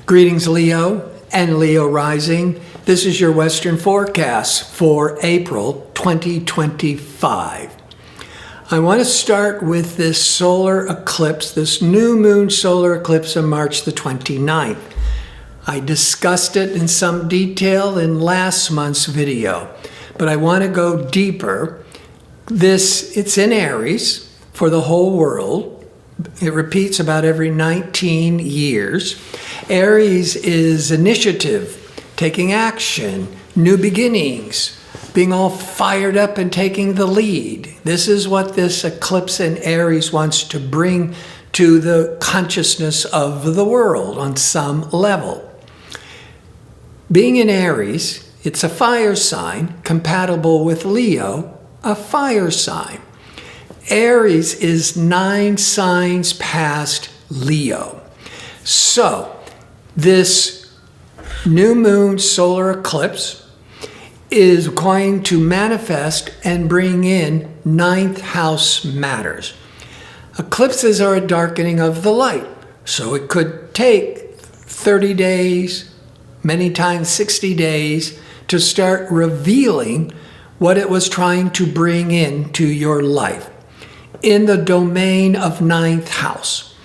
Greetings, Leo and Leo rising. This is your Western forecast for April 2025. I want to start with this solar eclipse, this new moon solar eclipse on March the 29th. I discussed it in some detail in last month's video, but I want to go deeper. It's in Aries for the whole world. It repeats about every 19 years. Aries is initiative, taking action, new beginnings, being all fired up and taking the lead. This is what this eclipse in Aries wants to bring to the consciousness of the world on some level. Being in Aries, it's a fire sign compatible with Leo, a fire sign. Aries is 9 signs past Leo. So, this new moon solar eclipse is going to manifest and bring in 9th house matters. Eclipses are a darkening of the light, so it could take 30 days, many times 60 days, to start revealing what it was trying to bring into your life. In the domain of 9th house.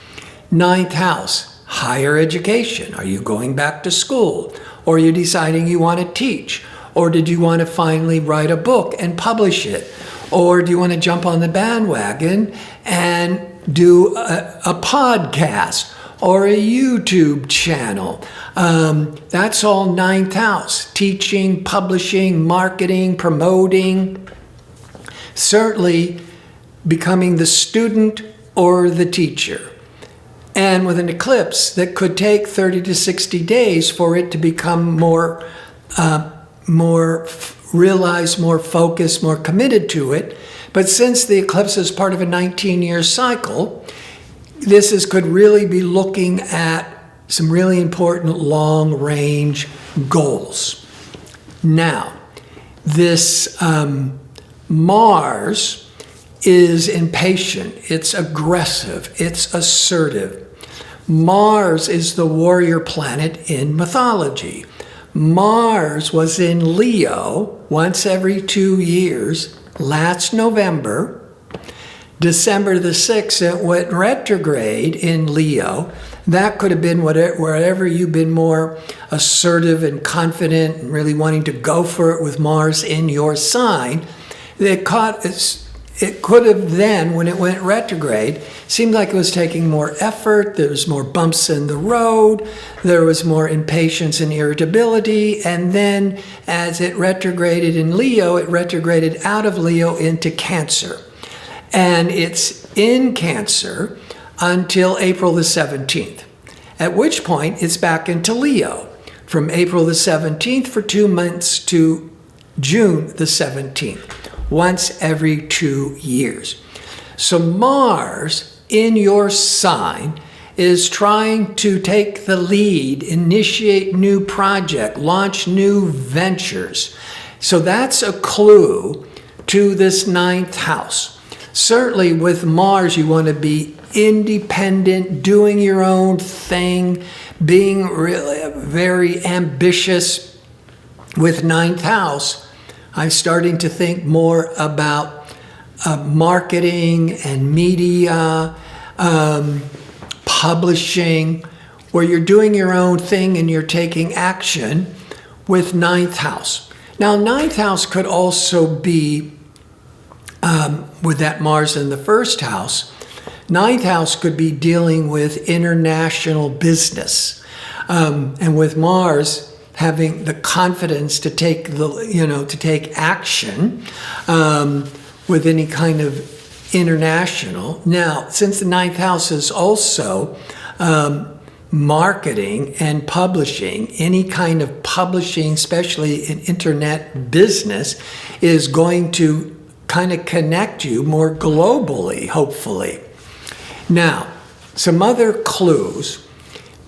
9th house, higher education. Are you going back to school? Or are you deciding you want to teach? Or did you want to finally write a book and publish it? Or do you want to jump on the bandwagon and do a podcast or a YouTube channel? That's all 9th house. Teaching, publishing, marketing, promoting. Certainly becoming the student or the teacher. And with an eclipse that could take 30 to 60 days for it to become more realized, more focused, more committed to it. But since the eclipse is part of a 19-year cycle, could really be looking at some really important long-range goals. Now, this Mars is impatient, it's aggressive, it's assertive. Mars is the warrior planet in mythology. Mars was in Leo once every 2 years. Last November, December the 6th, it went retrograde in Leo. That could have been wherever you've been more assertive and confident and really wanting to go for it with Mars in your sign. It could have then, when it went retrograde, seemed like it was taking more effort, there was more bumps in the road, there was more impatience and irritability, and then as it retrograded in Leo, it retrograded out of Leo into Cancer. And it's in Cancer until April the 17th, at which point it's back into Leo from April the 17th for 2 months to June the 17th. Once every 2 years. So Mars in your sign is trying to take the lead, initiate new project, launch new ventures. So that's a clue to this 9th house. Certainly with Mars, you want to be independent, doing your own thing, being really very ambitious. With 9th house, I'm starting to think more about marketing and media, publishing, where you're doing your own thing and you're taking action with 9th house. Now, 9th house could also be, with that Mars in the 1st house, 9th house could be dealing with international business. And with Mars, having the confidence to take action with any kind of international. Now, since the 9th house is also marketing and publishing, any kind of publishing, especially in internet business, is going to kind of connect you more globally, hopefully. Now, some other clues.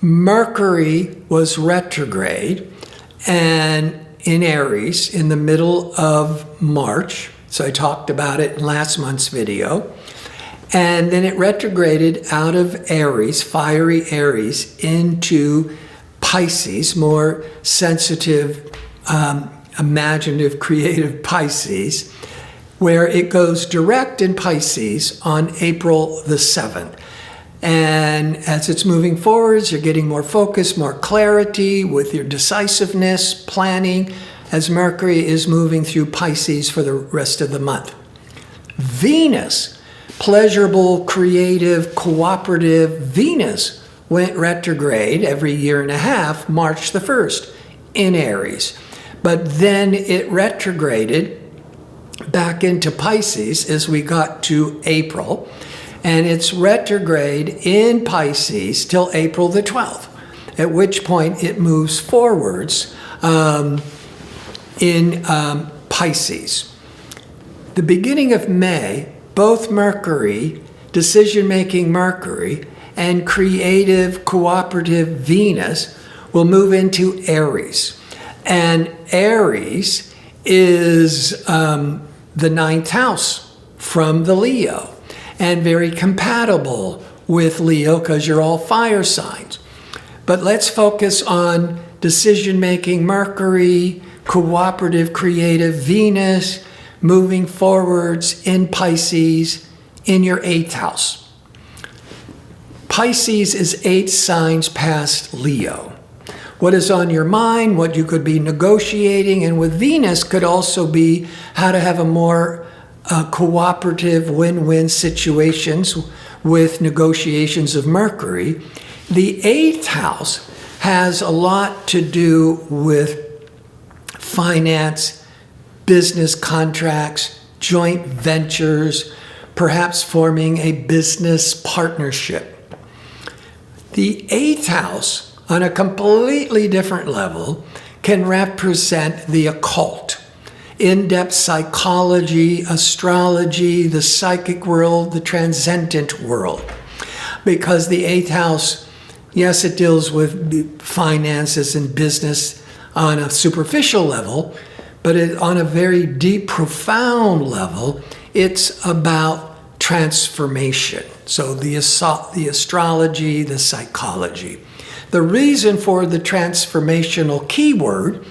Mercury was retrograde and in Aries in the middle of March. So I talked about it in last month's video. And then it retrograded out of Aries, fiery Aries, into Pisces, more sensitive, imaginative, creative Pisces, where it goes direct in Pisces on April the 7th. And as it's moving forwards, you're getting more focus, more clarity with your decisiveness, planning, as Mercury is moving through Pisces for the rest of the month. Venus, pleasurable, creative, cooperative. Venus went retrograde every year and a half, March the 1st, in Aries. But then it retrograded back into Pisces as we got to April. And it's retrograde in Pisces till April the 12th, at which point it moves forwards in Pisces. The beginning of May, both Mercury, decision-making Mercury, and creative, cooperative Venus will move into Aries. And Aries is the ninth house from the Leo, and very compatible with Leo because you're all fire signs. But let's focus on decision-making Mercury, cooperative, creative Venus, moving forwards in Pisces in your 8th house. Pisces is 8 signs past Leo. What is on your mind, what you could be negotiating, and with Venus could also be how to have a more cooperative win-win situations with negotiations of Mercury. The 8th house has a lot to do with finance, business contracts, joint ventures, perhaps forming a business partnership. The 8th house, on a completely different level, can represent the occult, in-depth psychology, astrology, the psychic world, the transcendent world. Because the 8th house, yes, it deals with finances and business on a superficial level, but on a very deep, profound level, it's about transformation. So the astrology, the psychology. The reason for the transformational keyword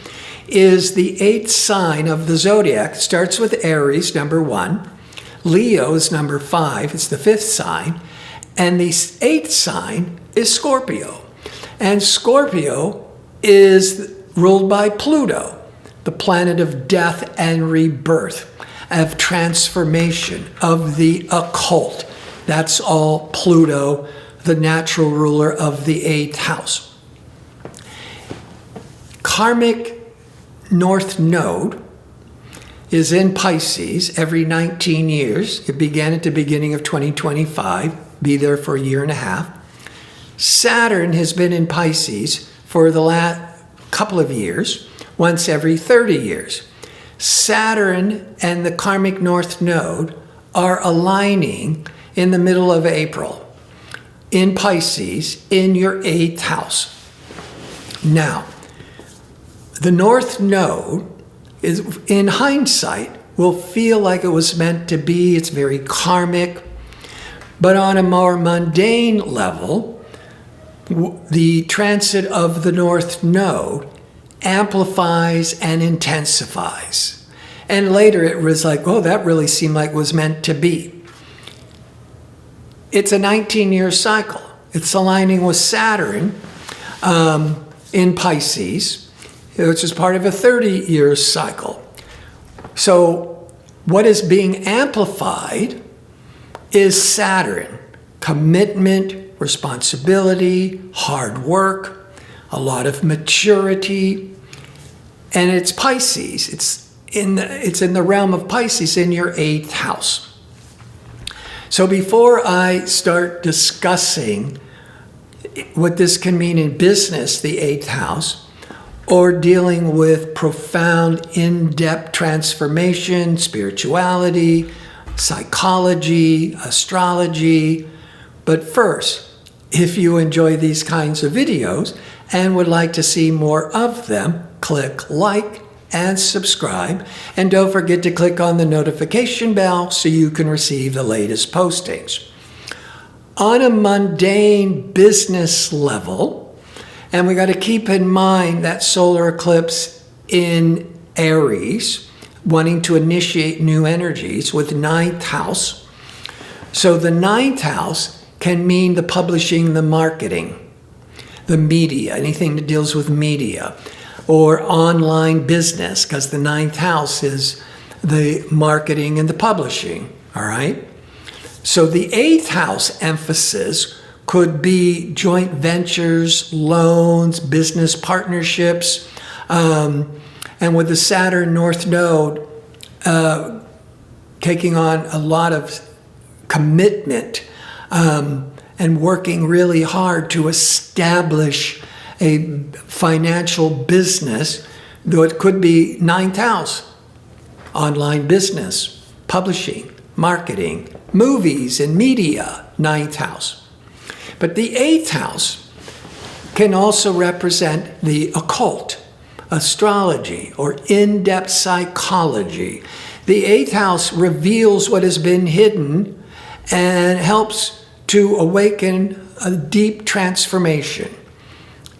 is the 8th sign of the zodiac. It starts with Aries, number 1. Leo is number 5. It's the 5th sign. And the 8th sign is Scorpio. And Scorpio is ruled by Pluto, the planet of death and rebirth, of transformation, of the occult. That's all Pluto, the natural ruler of the 8th house. Karmic North Node is in Pisces every 19 years. It began at the beginning of 2025, be there for a year and a half. Saturn has been in Pisces for the last couple of years, once every 30 years. Saturn and the Karmic North Node are aligning in the middle of April in Pisces in your 8th house. Now, the North Node is, in hindsight, will feel like it was meant to be. It's very karmic. But on a more mundane level, the transit of the North Node amplifies and intensifies. And later it was like, oh, that really seemed like it was meant to be. It's a 19-year cycle. It's aligning with Saturn in Pisces, which is part of a 30-year cycle. So what is being amplified is Saturn, commitment, responsibility, hard work, a lot of maturity, and it's Pisces. It's in the realm of Pisces in your 8th house. So before I start discussing what this can mean in business, the 8th house, or dealing with profound, in-depth transformation, spirituality, psychology, astrology. But first, if you enjoy these kinds of videos and would like to see more of them, click like and subscribe. And don't forget to click on the notification bell so you can receive the latest postings. On a mundane business level, And we got to keep in mind that solar eclipse in Aries, wanting to initiate new energies with ninth house. So the ninth house can mean the publishing, the marketing, the media, anything that deals with media, or online business, because the ninth house is the marketing and the publishing, all right? So the eighth house emphasis could be joint ventures, loans, business partnerships, and with the Saturn North Node taking on a lot of commitment and working really hard to establish a financial business, though it could be ninth house, online business, publishing, marketing, movies and media, ninth house. But the eighth house can also represent the occult, astrology, or in-depth psychology. The eighth house reveals what has been hidden and helps to awaken a deep transformation.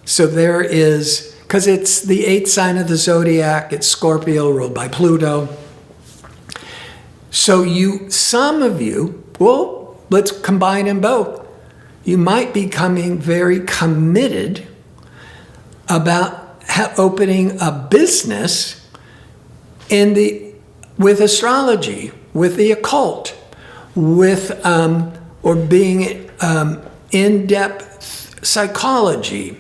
So there is, because it's the eighth sign of the zodiac, it's Scorpio, ruled by Pluto. So some of you, well, let's combine them both. You might be becoming very committed about opening a business with astrology, with the occult, with or being in-depth psychology.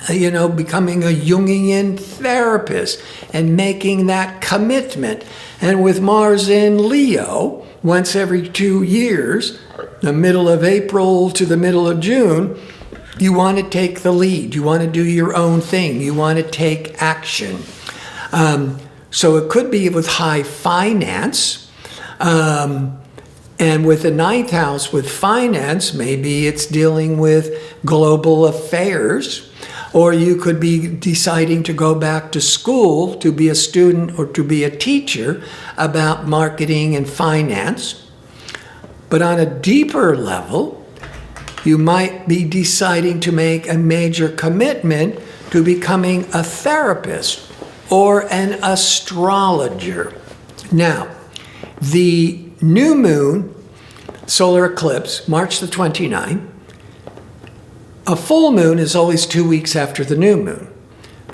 Becoming a Jungian therapist and making that commitment. And with Mars in Leo, once every 2 years, the middle of April to the middle of June, you want to take the lead. You want to do your own thing. You want to take action. So it could be with high finance. And with the ninth house, with finance, maybe it's dealing with global affairs. Or you could be deciding to go back to school to be a student or to be a teacher about marketing and finance. But on a deeper level, you might be deciding to make a major commitment to becoming a therapist or an astrologer. Now, the new moon, solar eclipse, March the 29th, a full moon is always 2 weeks after the new moon.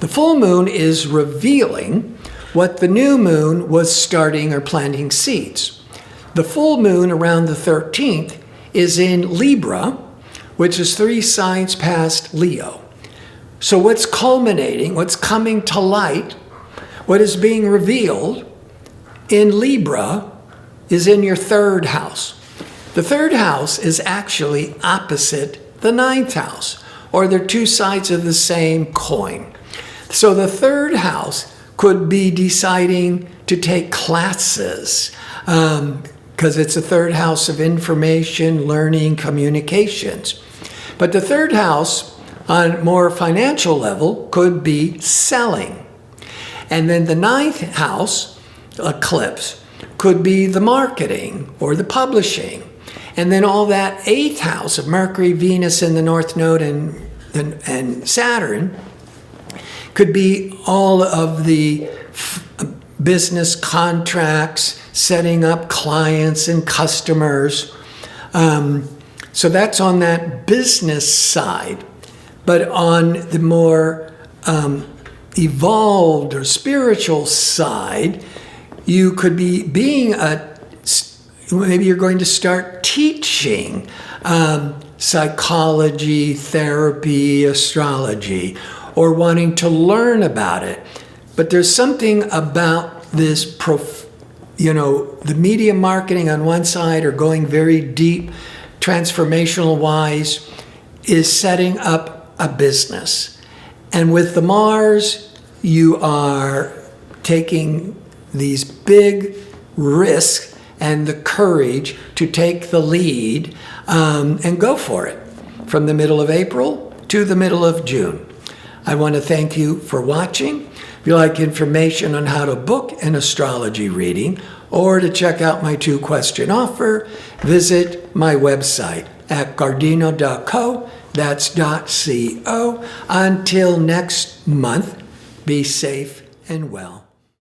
The full moon is revealing what the new moon was starting or planting seeds. The full moon around the 13th is in Libra, which is 3 signs past Leo. So what's culminating, what's coming to light, what is being revealed in Libra is in your third house. The third house is actually opposite the ninth house, or they're 2 sides of the same coin. So the third house could be deciding to take classes, because it's a third house of information, learning, communications. But the third house, on a more financial level, could be selling. And then the ninth house, eclipse, could be the marketing or the publishing. And then all that eighth house of Mercury, Venus, and the North Node and Saturn could be all of the business contracts, setting up clients and customers. So that's on that business side. But on the more evolved or spiritual side, you could be maybe you're going to start teaching psychology, therapy, astrology, or wanting to learn about it. But there's something about this, the media marketing on one side or going very deep, transformational wise, is setting up a business. And with the Mars, you are taking these big risks and the courage to take the lead and go for it from the middle of April to the middle of June. I want to thank you for watching. If you like information on how to book an astrology reading or to check out my 2-question offer, visit my website, at gardino.co. That's .co. Until next month, be safe and well.